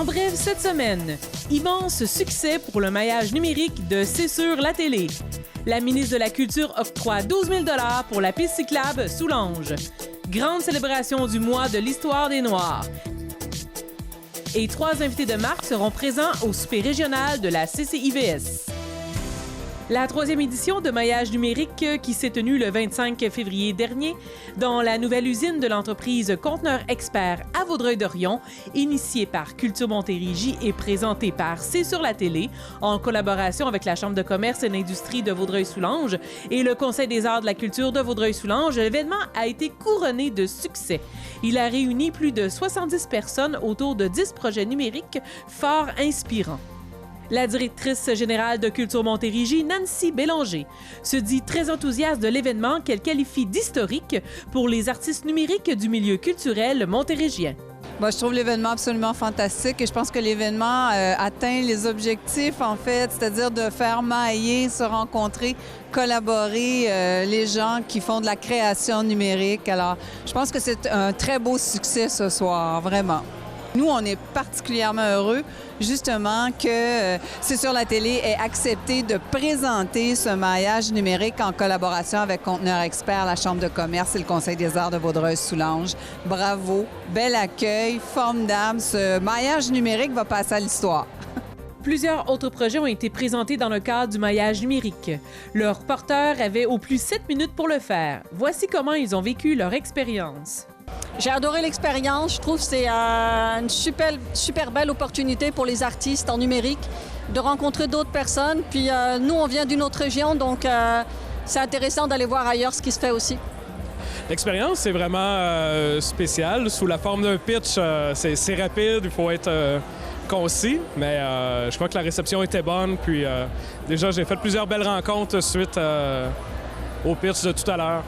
En bref, cette semaine, immense succès pour le maillage numérique de C'est sur la télé. La ministre de la Culture octroie 12 000 $ pour la piste cyclable Soulanges. Grande célébration du mois de l'histoire des Noirs. Et 3 invités de marque seront présents au souper régional de la CCIVS. La 3e édition de maillage numérique qui s'est tenue le 25 février dernier dans la nouvelle usine de l'entreprise Conteneur Expert à Vaudreuil-Dorion, initiée par Culture Montérégie et présentée par C'est sur la télé, en collaboration avec la Chambre de commerce et d'industrie de Vaudreuil-Soulanges et le Conseil des arts de la culture de Vaudreuil-Soulanges, l'événement a été couronné de succès. Il a réuni plus de 70 personnes autour de 10 projets numériques fort inspirants. La directrice générale de Culture Montérégie, Nancy Bélanger, se dit très enthousiaste de l'événement qu'elle qualifie d'historique pour les artistes numériques du milieu culturel montérégien. Moi, je trouve l'événement absolument fantastique et je pense que l'événement atteint les objectifs, en fait, c'est-à-dire de faire mailler, se rencontrer, collaborer les gens qui font de la création numérique. Alors, je pense que c'est un très beau succès ce soir, vraiment. Nous, on est particulièrement heureux, justement, que C'est sur la télé ait accepté de présenter ce maillage numérique en collaboration avec Conteneur Expert, la Chambre de commerce et le Conseil des arts de Vaudreuil-Soulanges. Bravo, bel accueil, formidable. Ce maillage numérique va passer à l'histoire. Plusieurs autres projets ont été présentés dans le cadre du maillage numérique. Leurs porteurs avaient au plus 7 minutes pour le faire. Voici comment ils ont vécu leur expérience. J'ai adoré l'expérience. Je trouve que c'est une super belle opportunité pour les artistes en numérique de rencontrer d'autres personnes. Puis nous, on vient d'une autre région, donc c'est intéressant d'aller voir ailleurs ce qui se fait aussi. L'expérience, c'est vraiment spécial. Sous la forme d'un pitch, c'est rapide, il faut être concis, mais je crois que la réception était bonne. Puis déjà, j'ai fait plusieurs belles rencontres suite au pitch de tout à l'heure.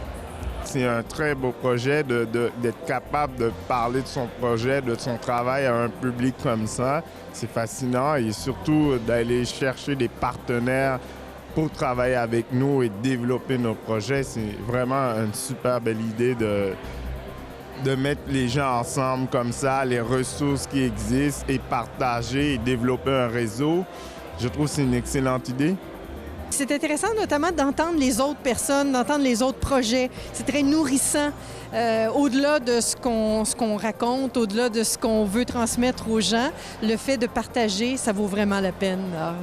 C'est un très beau projet d'être capable de parler de son projet, de son travail à un public comme ça. C'est fascinant et surtout d'aller chercher des partenaires pour travailler avec nous et développer nos projets. C'est vraiment une super belle idée de mettre les gens ensemble comme ça, les ressources qui existent et partager et développer un réseau. Je trouve que c'est une excellente idée. C'est intéressant notamment d'entendre les autres personnes, d'entendre les autres projets. C'est très nourrissant. Au-delà de ce qu'on raconte, au-delà de ce qu'on veut transmettre aux gens, le fait de partager, ça vaut vraiment la peine. Alors,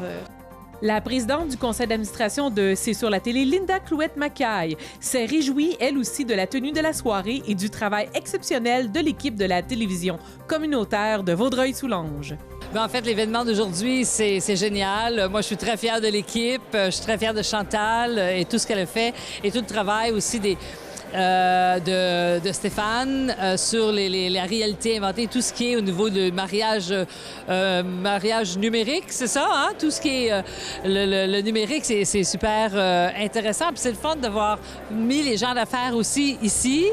La présidente du conseil d'administration de C'est sur la télé, Linda Clouette-Mackay, s'est réjouie, elle aussi, de la tenue de la soirée et du travail exceptionnel de l'équipe de la télévision communautaire de Vaudreuil-Soulanges. En fait, l'événement d'aujourd'hui, c'est génial. Moi, je suis très fière de l'équipe. Je suis très fière de Chantal et tout ce qu'elle a fait et tout le travail aussi de Stéphane sur la réalité inventée, tout ce qui est au niveau du mariage numérique, c'est ça, hein? Tout ce qui est le numérique, c'est super intéressant. Puis c'est le fun d'avoir mis les gens d'affaires aussi ici,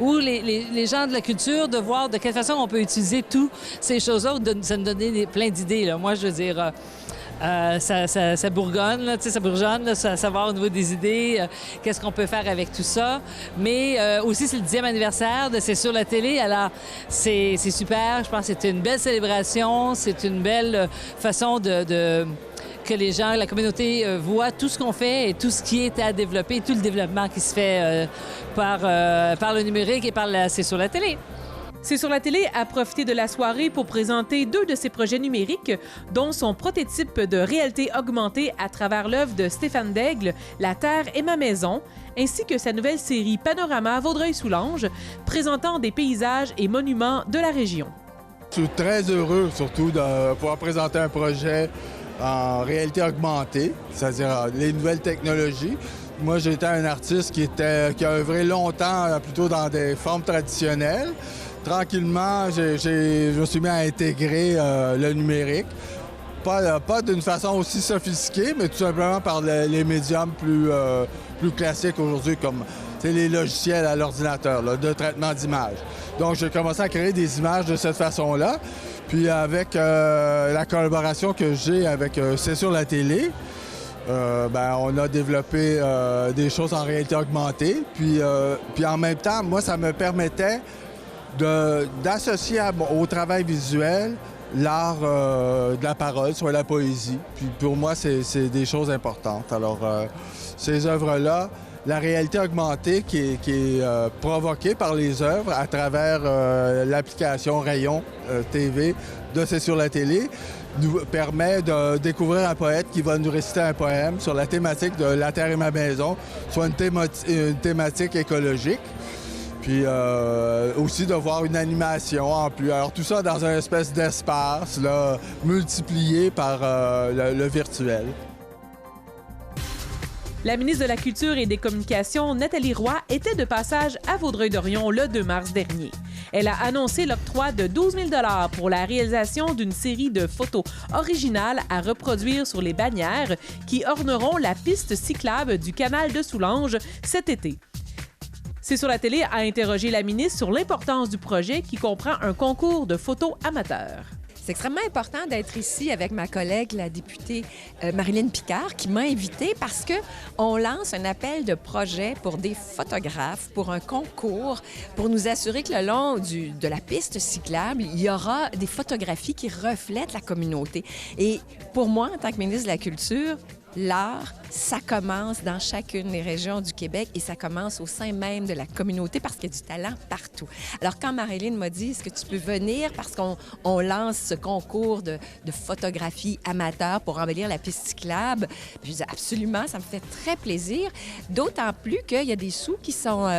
ou les gens de la culture, de voir de quelle façon on peut utiliser toutes ces choses-là. Ça nous donne plein d'idées, là. Moi, je veux dire... ça bourgonne, là, ça bourgeonne, là, savoir au niveau des idées, qu'est-ce qu'on peut faire avec tout ça. Mais aussi, c'est le 10e anniversaire de C'est sur la télé. Alors, c'est super. Je pense que c'est une belle célébration. C'est une belle façon que les gens, la communauté voit tout ce qu'on fait et tout ce qui est à développer, tout le développement qui se fait par le numérique et par C'est sur la télé. C'est sur la télé a profité de la soirée pour présenter 2 de ses projets numériques, dont son prototype de réalité augmentée à travers l'œuvre de Stéphane Daigle, La Terre est ma maison, ainsi que sa nouvelle série Panorama Vaudreuil-Soulanges, présentant des paysages et monuments de la région. Je suis très heureux, surtout, de pouvoir présenter un projet en réalité augmentée, c'est-à-dire les nouvelles technologies. Moi, j'étais un artiste qui a œuvré longtemps plutôt dans des formes traditionnelles. Tranquillement, je me suis mis à intégrer le numérique. Pas d'une façon aussi sophistiquée, mais tout simplement par les médiums plus classiques aujourd'hui, comme les logiciels à l'ordinateur de traitement d'images. Donc, j'ai commencé à créer des images de cette façon-là. Puis avec la collaboration que j'ai avec C'est sur la télé, on a développé des choses en réalité augmentée. Puis en même temps, moi, ça me permettait d'associer au travail visuel l'art de la parole, soit la poésie. Puis pour moi, c'est des choses importantes. Alors, ces œuvres-là, la réalité augmentée qui est provoquée par les œuvres à travers l'application Rayon TV de C'est sur la télé, nous permet de découvrir un poète qui va nous réciter un poème sur la thématique de La Terre est ma maison, soit une thématique écologique. Puis aussi de voir une animation en plus. Alors tout ça dans un espèce d'espace là, multiplié par le virtuel. La ministre de la Culture et des Communications, Nathalie Roy, était de passage à Vaudreuil-Dorion le 2 mars dernier. Elle a annoncé l'octroi de 12 000 $ pour la réalisation d'une série de photos originales à reproduire sur les bannières qui orneront la piste cyclable du canal de Soulanges cet été. C'est sur la télé a interrogé la ministre sur l'importance du projet qui comprend un concours de photos amateurs. C'est extrêmement important d'être ici avec ma collègue, la députée Marilyn Picard, qui m'a invitée parce qu'on lance un appel de projet pour des photographes, pour un concours, pour nous assurer que le long de la piste cyclable, il y aura des photographies qui reflètent la communauté. Et pour moi, en tant que ministre de la Culture, l'art, ça commence dans chacune des régions du Québec et ça commence au sein même de la communauté parce qu'il y a du talent partout. Alors, quand Marilyn m'a dit « Est-ce que tu peux venir parce qu'on lance ce concours de photographie amateur pour embellir la piste cyclable? » Je dis « Absolument, ça me fait très plaisir. » D'autant plus qu'il y a des sous qui sont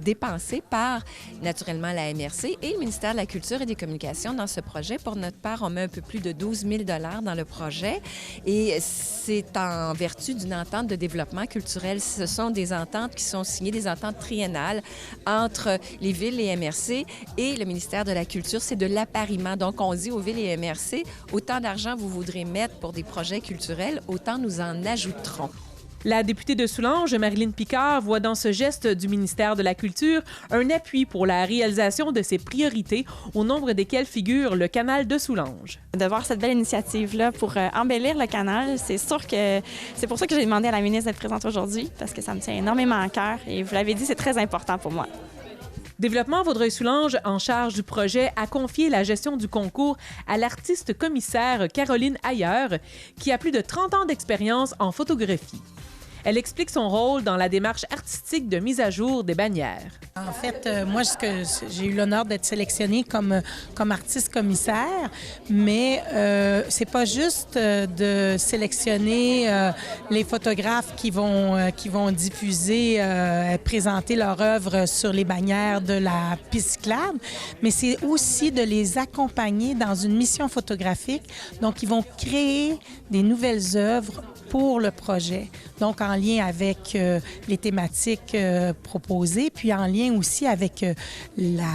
dépensés par, naturellement, la MRC et le ministère de la Culture et des Communications dans ce projet. Pour notre part, on met un peu plus de 12 000 $ dans le projet et c'est en vertu d'une entente de développement culturel. Ce sont des ententes qui sont signées, des ententes triennales entre les villes et MRC et le ministère de la Culture. C'est de l'appariement. Donc, on dit aux villes et MRC, autant d'argent vous voudrez mettre pour des projets culturels, autant nous en ajouterons. La députée de Soulanges, Marilyn Picard, voit dans ce geste du ministère de la Culture un appui pour la réalisation de ses priorités, au nombre desquelles figure le canal de Soulanges. De voir cette belle initiative-là pour embellir le canal, c'est sûr que c'est pour ça que j'ai demandé à la ministre d'être présente aujourd'hui, parce que ça me tient énormément à cœur et vous l'avez dit, c'est très important pour moi. Développement Vaudreuil-Soulanges, en charge du projet, a confié la gestion du concours à l'artiste commissaire Caroline Ayer, qui a plus de 30 ans d'expérience en photographie. Elle explique son rôle dans la démarche artistique de mise à jour des bannières. En fait, moi, j'ai eu l'honneur d'être sélectionnée comme artiste commissaire, mais c'est pas juste de sélectionner les photographes qui vont diffuser, présenter leur œuvre sur les bannières de la piste cyclable, mais c'est aussi de les accompagner dans une mission photographique. Donc, ils vont créer des nouvelles œuvres pour le projet. Donc, en lien avec les thématiques proposées, puis en lien aussi avec le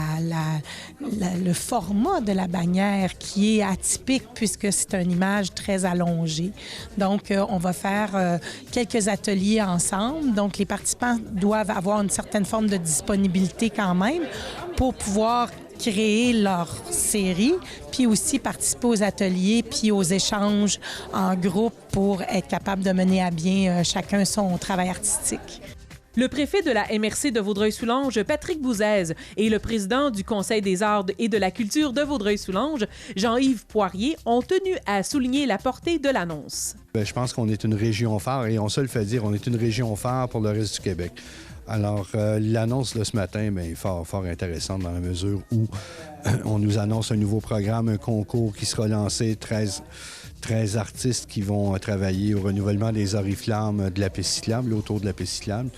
format de la bannière qui est atypique puisque c'est une image très allongée. Donc, on va faire quelques ateliers ensemble. Donc, les participants doivent avoir une certaine forme de disponibilité quand même pour pouvoir créer leur série, puis aussi participer aux ateliers, puis aux échanges en groupe pour être capable de mener à bien chacun son travail artistique. Le préfet de la MRC de Vaudreuil-Soulanges, Patrick Bouzès, et le président du Conseil des arts et de la culture de Vaudreuil-Soulanges, Jean-Yves Poirier, ont tenu à souligner la portée de l'annonce. Je pense qu'on est une région phare et on se le fait dire, on est une région phare pour le reste du Québec. Alors, l'annonce de ce matin est fort intéressante dans la mesure où on nous annonce un nouveau programme, un concours qui sera lancé, 13 artistes qui vont travailler au renouvellement des oriflammes de la piste cyclable, autour de la piste cyclable.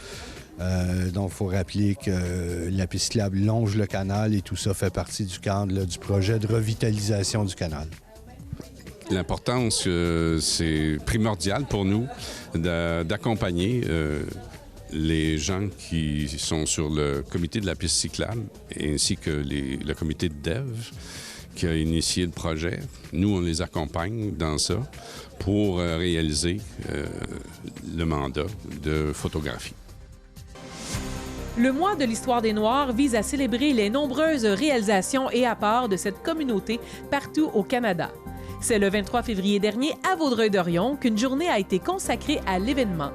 Donc, il faut rappeler que la piste cyclable longe le canal et tout ça fait partie du cadre du projet de revitalisation du canal. L'importance, c'est primordial pour nous d'accompagner les gens qui sont sur le comité de la piste cyclable ainsi que le comité de dev qui a initié le projet. Nous, on les accompagne dans ça pour réaliser le mandat de photographie. Le mois de l'histoire des Noirs vise à célébrer les nombreuses réalisations et apports de cette communauté partout au Canada. C'est le 23 février dernier à Vaudreuil-Dorion qu'une journée a été consacrée à l'événement.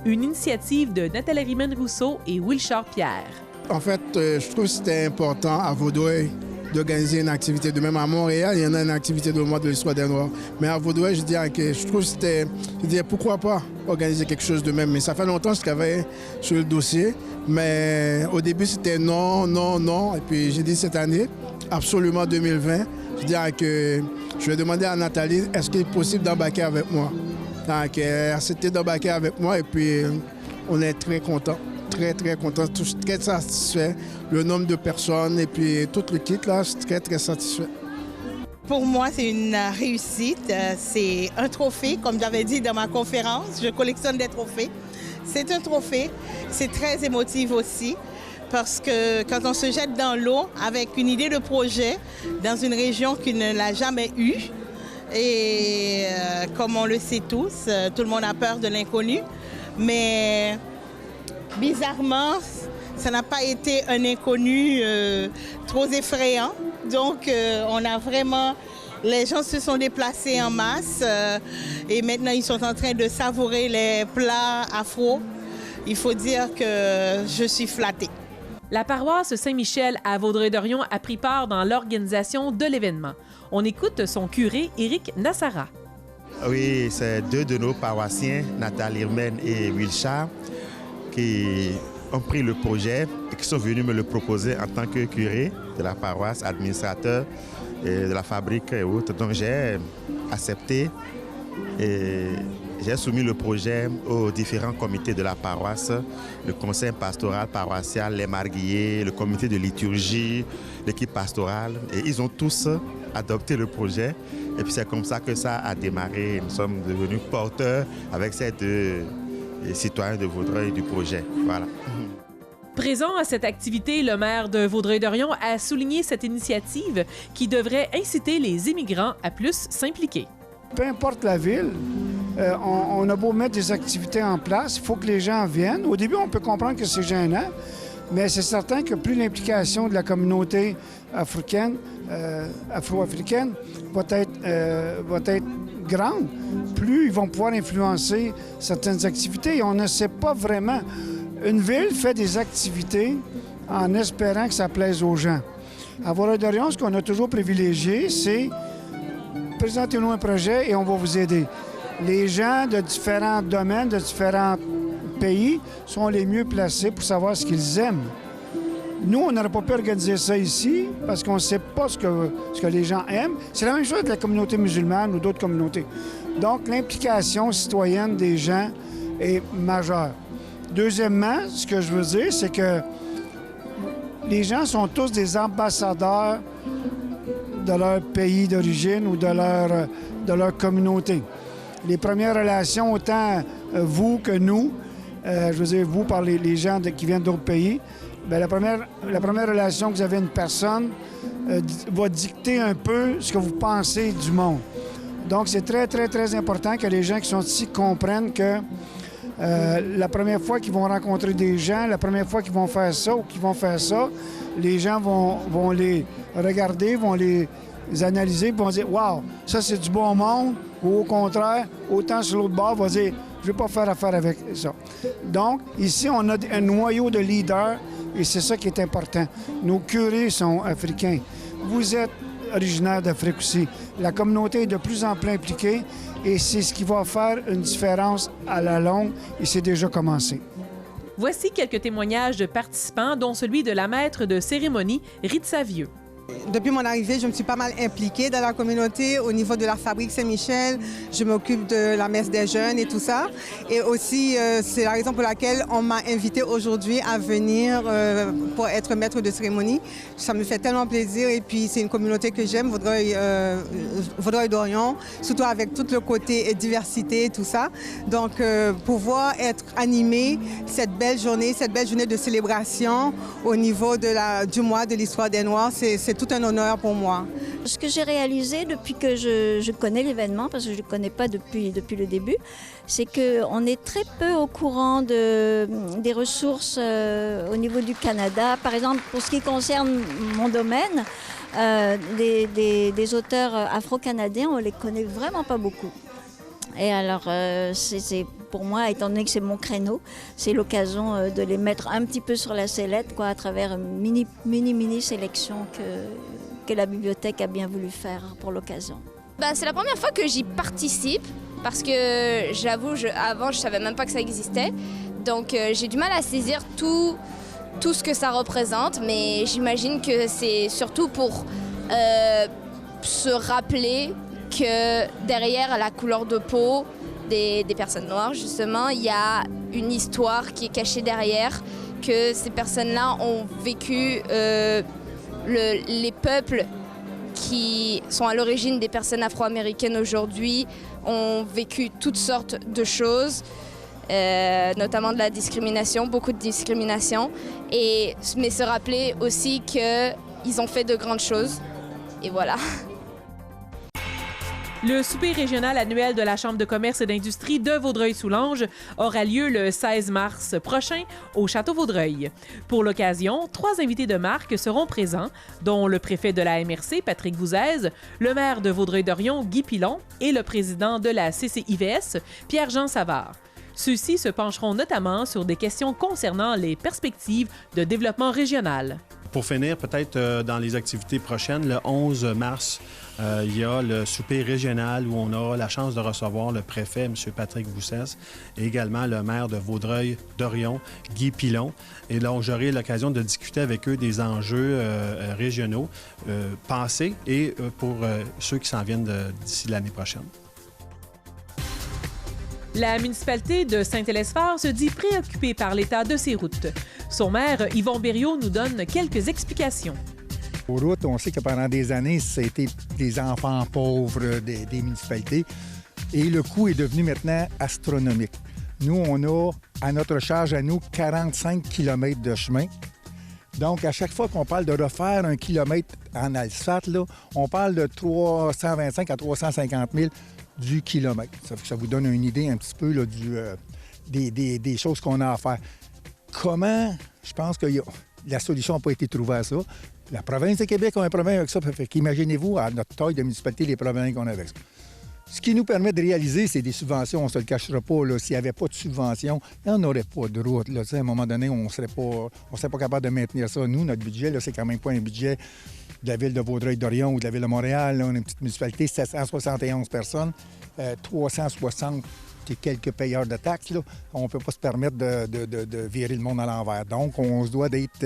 Une initiative de Nathalie Rimène-Rousseau et Wilchard Pierre. En fait, je trouve que c'était important à Vaudreuil d'organiser une activité. De même à Montréal, il y en a une activité de mois de l'histoire des Noirs. Mais à Vaudreuil, je trouve que c'était... Je disais, pourquoi pas organiser quelque chose de même. Mais ça fait longtemps que je travaillais sur le dossier. Mais au début, c'était non, non, non. Et puis j'ai dit cette année, absolument 2020, je dirais que je vais demander à Nathalie, est-ce qu'il est possible d'embarquer avec moi? Donc, elle a accepté d'embarquer avec moi et puis on est très contents. Très, très content, très satisfait. Le nombre de personnes et puis tout le kit, là, je suis très, très satisfait. Pour moi, c'est une réussite. C'est un trophée, comme j'avais dit dans ma conférence. Je collectionne des trophées. C'est un trophée. C'est très émotif aussi parce que quand on se jette dans l'eau avec une idée de projet dans une région qui ne l'a jamais eue, et comme on le sait tous, tout le monde a peur de l'inconnu, mais bizarrement, ça n'a pas été un inconnu trop effrayant. Donc, on a vraiment... Les gens se sont déplacés en masse et maintenant, ils sont en train de savourer les plats afro. Il faut dire que je suis flattée. La paroisse Saint-Michel à Vaudreuil-Dorion a pris part dans l'organisation de l'événement. On écoute son curé, Éric Nassara. Oui, c'est deux de nos paroissiens, Nathalie Irmen et Wilchard, qui ont pris le projet et qui sont venus me le proposer en tant que curé de la paroisse, administrateur de la fabrique et autres. Donc j'ai accepté et j'ai soumis le projet aux différents comités de la paroisse, le conseil pastoral paroissial, les marguilliers, le comité de liturgie, l'équipe pastorale. Et ils ont tous adopté le projet. Et puis c'est comme ça que ça a démarré. Nous sommes devenus porteurs avec ces deux citoyens de Vaudreuil du projet. Voilà. Présent à cette activité, le maire de Vaudreuil-Dorion a souligné cette initiative qui devrait inciter les immigrants à plus s'impliquer. Peu importe la ville, on a beau mettre des activités en place, il faut que les gens viennent. Au début, on peut comprendre que c'est gênant, mais c'est certain que plus l'implication de la communauté africaine, afro-africaine va être grande, plus ils vont pouvoir influencer certaines activités. Et on ne sait pas vraiment. Une ville fait des activités en espérant que ça plaise aux gens. À Vaudreuil-Dorion, ce qu'on a toujours privilégié, c'est présentez-nous un projet et on va vous aider. Les gens de différents domaines, de différents pays sont les mieux placés pour savoir ce qu'ils aiment. Nous, on n'aurait pas pu organiser ça ici parce qu'on ne sait pas ce que les gens aiment. C'est la même chose avec la communauté musulmane ou d'autres communautés. Donc, l'implication citoyenne des gens est majeure. Deuxièmement, ce que je veux dire, c'est que les gens sont tous des ambassadeurs de leur pays d'origine ou de leur communauté. Les premières relations, autant vous que nous, je veux dire vous par les gens qui viennent d'autres pays, bien, la première relation que vous avez avec une personne va dicter un peu ce que vous pensez du monde. Donc, c'est très, très, très important que les gens qui sont ici comprennent que la première fois qu'ils vont rencontrer des gens, la première fois qu'ils vont faire ça ou qu'ils vont faire ça, les gens vont les regarder, vont les analyser, vont dire « Wow, ça c'est du bon monde » ou au contraire, autant sur l'autre bord, va dire « Je ne vais pas faire affaire avec ça ». Donc, ici, on a un noyau de leaders et c'est ça qui est important. Nos curés sont africains. Vous êtes originaire d'Afrique aussi. La communauté est de plus en plus impliquée et c'est ce qui va faire une différence à la longue et c'est déjà commencé. Voici quelques témoignages de participants, dont celui de la maître de cérémonie, Ritza Vieux. Depuis mon arrivée, je me suis pas mal impliquée dans la communauté au niveau de la fabrique Saint-Michel. Je m'occupe de la messe des jeunes et tout ça. Et aussi, c'est la raison pour laquelle on m'a invitée aujourd'hui à venir pour être maître de cérémonie. Ça me fait tellement plaisir et puis c'est une communauté que j'aime, Vaudreuil-Dorion, surtout avec tout le côté diversité et tout ça. Donc, pouvoir être animé cette belle journée de célébration au niveau du mois de l'histoire des Noirs, c'est tout un honneur pour moi. Ce que j'ai réalisé depuis que je connais l'événement, parce que je ne le connais pas depuis le début, c'est qu'on est très peu au courant des ressources au niveau du Canada. Par exemple, pour ce qui concerne mon domaine, des auteurs afro-canadiens, on ne les connaît vraiment pas beaucoup. Et alors, c'est pour moi, étant donné que c'est mon créneau, c'est l'occasion de les mettre un petit peu sur la sellette, quoi, à travers une mini sélection que la bibliothèque a bien voulu faire pour l'occasion. C'est la première fois que j'y participe parce que j'avoue, avant je savais même pas que ça existait. Donc j'ai du mal à saisir tout ce que ça représente, mais j'imagine que c'est surtout pour se rappeler que derrière la couleur de peau des personnes noires, justement, il y a une histoire qui est cachée derrière, que ces personnes-là ont vécu les peuples qui sont à l'origine des personnes afro-américaines aujourd'hui ont vécu toutes sortes de choses, notamment de la discrimination, beaucoup de discrimination, mais se rappeler aussi qu'ils ont fait de grandes choses. Et voilà. Le souper régional annuel de la Chambre de commerce et d'industrie de Vaudreuil-Soulanges aura lieu le 16 mars prochain au Château Vaudreuil. Pour l'occasion, 3 invités de marque seront présents, dont le préfet de la MRC, Patrick Vouzès, le maire de Vaudreuil-Dorion, Guy Pilon, et le président de la CCIVS, Pierre-Jean Savard. Ceux-ci se pencheront notamment sur des questions concernant les perspectives de développement régional. Pour finir, peut-être dans les activités prochaines, le 11 mars, il y a le souper régional où on aura la chance de recevoir le préfet, M. Patrick Vouzès, et également le maire de Vaudreuil-Dorion, Guy Pilon. Et là, j'aurai l'occasion de discuter avec eux des enjeux régionaux passés et pour ceux qui s'en viennent d'ici l'année prochaine. La municipalité de Saint-Hélesphore se dit préoccupée par l'état de ses routes. Son maire, Yvon Berriot, nous donne quelques explications. Aux routes, on sait que pendant des années, ça a été des enfants pauvres des municipalités et le coût est devenu maintenant astronomique. Nous, on a à notre charge, à nous, 45 km de chemin. Donc, à chaque fois qu'on parle de refaire 1 kilomètre en asphalte, on parle de 325 à 350 000 du kilomètre. Ça vous donne une idée un petit peu là, des choses qu'on a à faire. Comment? Je pense que la solution n'a pas été trouvée à ça. La province de Québec a un problème avec ça. Imaginez-vous, à notre taille de municipalité, les problèmes qu'on a avec ça. Ce qui nous permet de réaliser, c'est des subventions. On ne se le cachera pas. S'il n'y avait pas de subventions, il n'y en aurait pas de route. Là. À un moment donné, on ne serait pas capable de maintenir ça. Nous, notre budget, là, c'est quand même pas un budget de la ville de Vaudreuil-Dorion ou de la ville de Montréal. Là. On a une petite municipalité, 771 personnes, 360 et quelques payeurs de taxes. Là. On ne peut pas se permettre de virer le monde à l'envers. Donc, on se doit d'être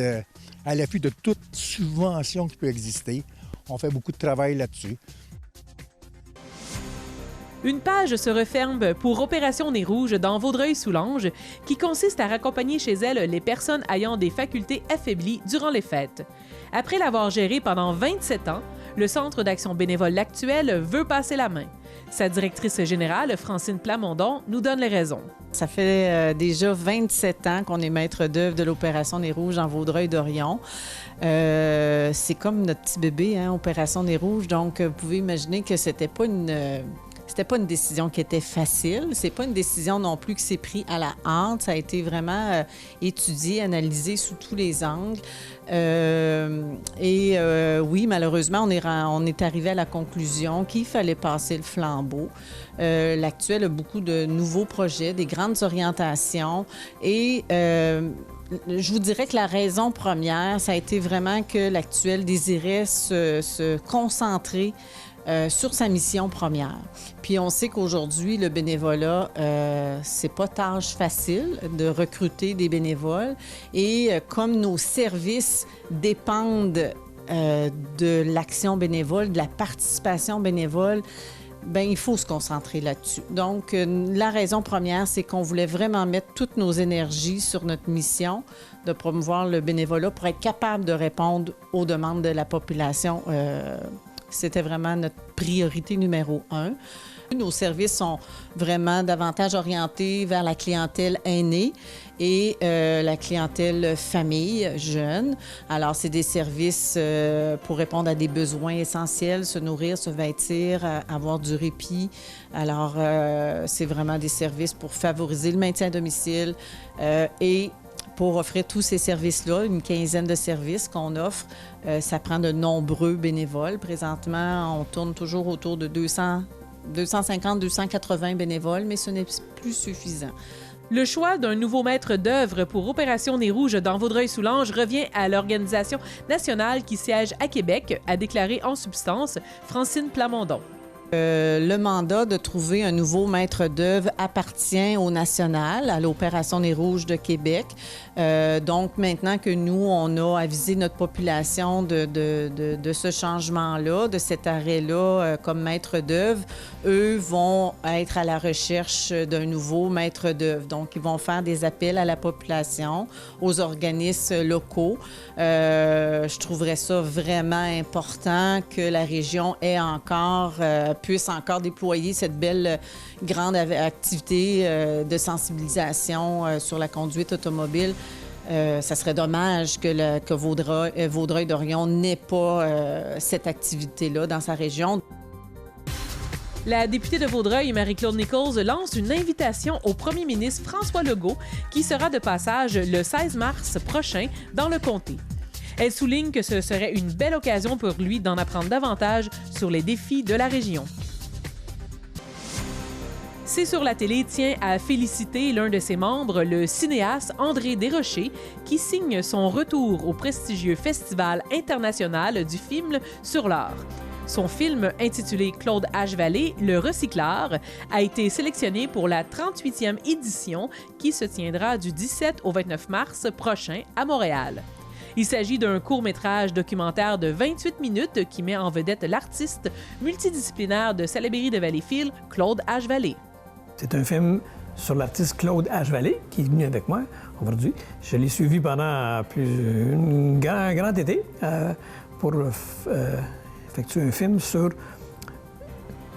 à l'affût de toute subvention qui peut exister. On fait beaucoup de travail là-dessus. Une page se referme pour Opération Nez Rouge dans Vaudreuil-Soulanges, qui consiste à raccompagner chez elle les personnes ayant des facultés affaiblies durant les fêtes. Après l'avoir géré pendant 27 ans, le Centre d'action bénévole actuel veut passer la main. Sa directrice générale, Francine Plamondon, nous donne les raisons. Ça fait déjà 27 ans qu'on est maître d'œuvre de l'Opération Nez Rouge en Vaudreuil-Dorion. C'est comme notre petit bébé, hein, Opération Nez Rouge. Donc, vous pouvez imaginer que c'était pas une décision qui était facile. C'est pas une décision non plus qui s'est prise à la hâte. Ça a été vraiment étudié, analysé sous tous les angles. Oui, malheureusement, on est arrivé à la conclusion qu'il fallait passer le flambeau. L'actuel a beaucoup de nouveaux projets, des grandes orientations et je vous dirais que la raison première, ça a été vraiment que l'actuel désirait se concentrer sur sa mission première. Puis on sait qu'aujourd'hui, le bénévolat, c'est pas tâche facile de recruter des bénévoles. Et comme nos services dépendent de l'action bénévole, de la participation bénévole, bien, il faut se concentrer là-dessus. Donc, la raison première, c'est qu'on voulait vraiment mettre toutes nos énergies sur notre mission de promouvoir le bénévolat pour être capable de répondre aux demandes de la population. C'était vraiment notre priorité numéro 1. Nos services sont vraiment davantage orientés vers la clientèle aînée et la clientèle famille, jeune. Alors, c'est des services pour répondre à des besoins essentiels, se nourrir, se vêtir, avoir du répit. Alors, c'est vraiment des services pour favoriser le maintien à domicile et pour offrir tous ces services-là, une quinzaine de services qu'on offre. Ça prend de nombreux bénévoles. Présentement, on tourne toujours autour de 250, 280 bénévoles, mais ce n'est plus suffisant. Le choix d'un nouveau maître d'œuvre pour Opération Nez Rouge dans Vaudreuil-Soulanges revient à l'organisation nationale qui siège à Québec, a déclaré en substance Francine Plamondon. Le mandat de trouver un nouveau maître d'œuvre appartient au national, à l'Opération Nez Rouge de Québec. Donc, maintenant que nous, on a avisé notre population de ce changement-là, de cet arrêt-là comme maître d'œuvre, eux vont être à la recherche d'un nouveau maître d'œuvre. Donc, ils vont faire des appels à la population, aux organismes locaux. Je trouverais ça vraiment important que la région ait puisse encore déployer cette belle grande activité de sensibilisation sur la conduite automobile. Ça serait dommage que Vaudreuil-Dorion n'ait pas cette activité-là dans sa région. La députée de Vaudreuil, Marie-Claude Nichols, lance une invitation au premier ministre François Legault qui sera de passage le 16 mars prochain dans le comté. Elle souligne que ce serait une belle occasion pour lui d'en apprendre davantage sur les défis de la région. C'est sur la télé tient à féliciter l'un de ses membres, le cinéaste André Desrochers, qui signe son retour au prestigieux Festival international du film sur l'art. Son film, intitulé Claude H. Vallée, Le Recycleur, a été sélectionné pour la 38e édition qui se tiendra du 17 au 29 mars prochain à Montréal. Il s'agit d'un court-métrage documentaire de 28 minutes qui met en vedette l'artiste multidisciplinaire de Salaberry de Valleyfield, Claude H. Vallée. C'est un film sur l'artiste Claude H. Vallée qui est venu avec moi aujourd'hui. Je l'ai suivi pendant un grand été pour effectuer un film sur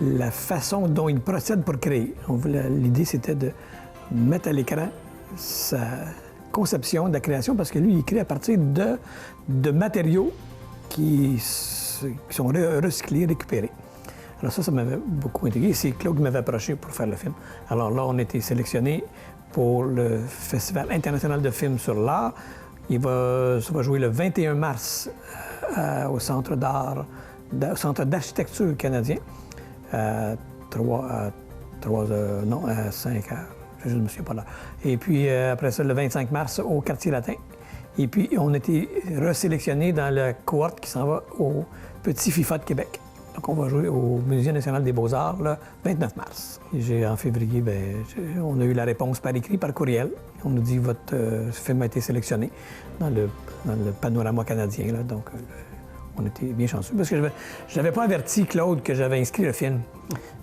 la façon dont il procède pour créer. L'idée, c'était de mettre à l'écran sa conception de la création, parce que lui, il crée à partir de matériaux qui sont recyclés, récupérés. Alors ça m'avait beaucoup intrigué. C'est Claude qui m'avait approché pour faire le film. Alors là, on a été sélectionné pour le Festival international de films sur l'art. Ça va jouer le 21 mars au Centre d'art, au Centre d'architecture canadien, à 5 heures. Je ne me souviens pas là. Et puis, après ça, le 25 mars, au Quartier Latin. Et puis, on a été resélectionnés dans la cohorte qui s'en va au Petit FIFA de Québec. Donc, on va jouer au Musée national des beaux-arts le 29 mars. En février, on a eu la réponse par écrit, par courriel. On nous dit que votre film a été sélectionné dans le panorama canadien. Là. Donc, on était bien chanceux. Parce que je n'avais pas averti Claude que j'avais inscrit le film.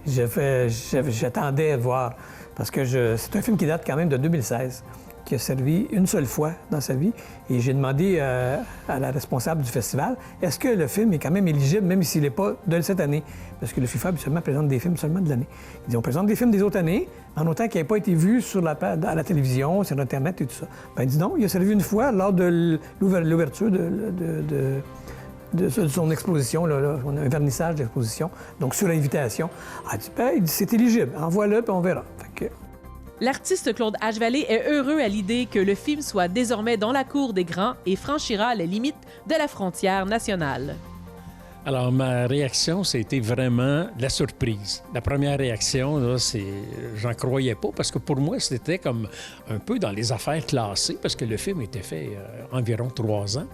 J'attendais de voir. Parce que c'est un film qui date quand même de 2016, qui a servi une seule fois dans sa vie. Et j'ai demandé à la responsable du festival, est-ce que le film est quand même éligible, même s'il n'est pas de cette année? Parce que le FIFA, habituellement, présente des films seulement de l'année. Il dit, on présente des films des autres années, en autant qu'ils n'aient pas été vus à la télévision, sur Internet et tout ça. Ben, il dit non, il a servi une fois lors de l'ouverture de son exposition, on a un vernissage d'exposition, donc sur invitation. Il dit, c'est éligible, envoie-le, puis on verra. L'artiste Claude H. Vallée est heureux à l'idée que le film soit désormais dans la cour des grands et franchira les limites de la frontière nationale. Alors, ma réaction, c'était vraiment la surprise. La première réaction, là, j'en croyais pas, parce que pour moi, c'était comme un peu dans les affaires classées, parce que le film était fait environ 3 ans.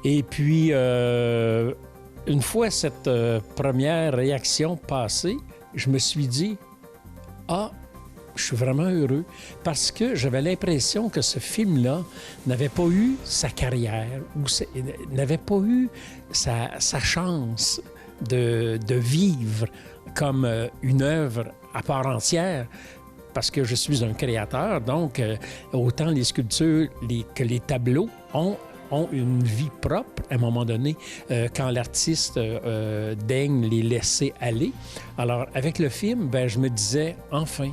Et puis, une fois cette première réaction passée, je me suis dit, je suis vraiment heureux, parce que j'avais l'impression que ce film-là n'avait pas eu sa carrière, ou n'avait pas eu sa chance de vivre comme une œuvre à part entière, parce que je suis un créateur, donc autant les sculptures que les tableaux ont une vie propre à un moment donné quand l'artiste daigne les laisser aller. Alors, avec le film, je me disais, enfin,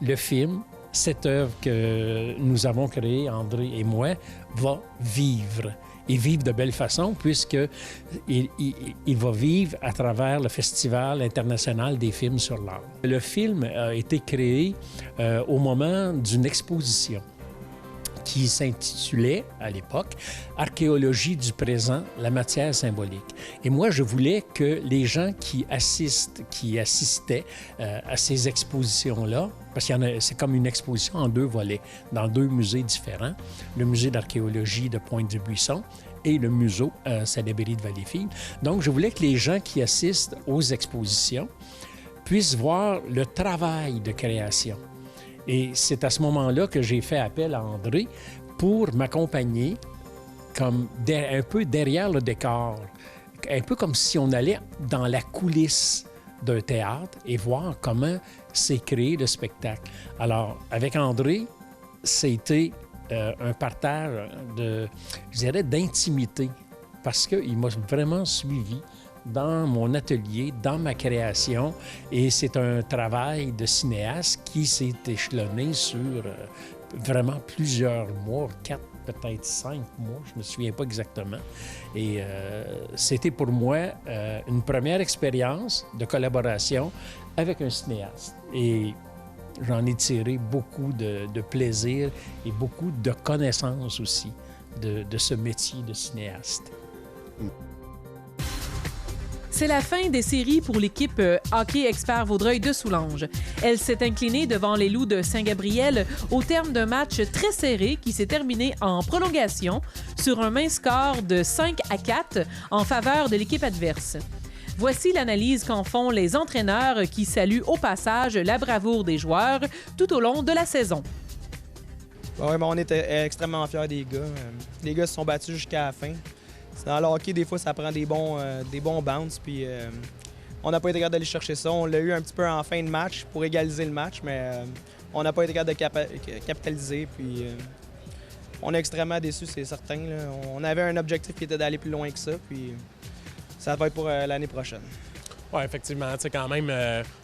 le film, cette œuvre que nous avons créée, André et moi, va vivre. Et vivre de belle façon, puisqu'il va vivre à travers le Festival international des films sur l'art. Le film a été créé au moment d'une exposition qui s'intitulait, à l'époque, « Archéologie du présent, la matière symbolique ». Et moi, je voulais que les gens qui assistaient à ces expositions-là, parce que c'est comme une exposition en 2 volets, dans 2 musées différents, le musée d'archéologie de Pointe-du-Buisson et le musée Salaberry de Valleyfield. Donc, je voulais que les gens qui assistent aux expositions puissent voir le travail de création. Et c'est à ce moment-là que j'ai fait appel à André pour m'accompagner comme un peu derrière le décor, un peu comme si on allait dans la coulisse d'un théâtre et voir comment s'est créé le spectacle. Alors, avec André, c'était un partage d'intimité, parce qu'il m'a vraiment suivi dans mon atelier, dans ma création, et c'est un travail de cinéaste qui s'est échelonné sur vraiment plusieurs mois, 4, peut-être 5 mois, je ne me souviens pas exactement. Et c'était pour moi une première expérience de collaboration avec un cinéaste. Et j'en ai tiré beaucoup de plaisir et beaucoup de connaissances aussi de ce métier de cinéaste. C'est la fin des séries pour l'équipe Hockey Expert Vaudreuil de Soulanges. Elle s'est inclinée devant les Loups de Saint-Gabriel au terme d'un match très serré qui s'est terminé en prolongation sur un mince score de 5-4 en faveur de l'équipe adverse. Voici l'analyse qu'en font les entraîneurs qui saluent au passage la bravoure des joueurs tout au long de la saison. Oui, on était extrêmement fiers des gars. Les gars se sont battus jusqu'à la fin. Dans le hockey, des fois, ça prend des bons bounces, puis on n'a pas été capable d'aller chercher ça. On l'a eu un petit peu en fin de match pour égaliser le match, mais on n'a pas été capable de capitaliser, puis on est extrêmement déçus, c'est certain. Là. On avait un objectif qui était d'aller plus loin que ça, puis ça va être pour l'année prochaine. Oui, effectivement. Tu sais, quand même,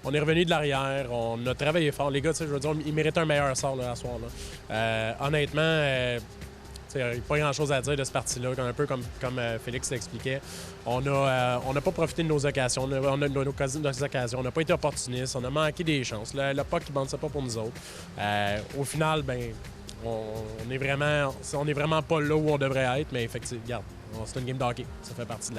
on est revenu de l'arrière, on a travaillé fort. Les gars, tu sais, je veux dire, ils méritaient un meilleur sort là, à ce soir-là. Honnêtement, il n'y a pas grand-chose à dire de ce parti-là, un peu comme Félix l'expliquait. On n'a pas profité de nos occasions, on n'a pas été opportunistes, on a manqué des chances. Le puck, il ne bande ça pas pour nous autres. Au final, on est vraiment pas là où on devrait être, mais effectivement, regarde, c'est une game de hockey. Ça fait partie de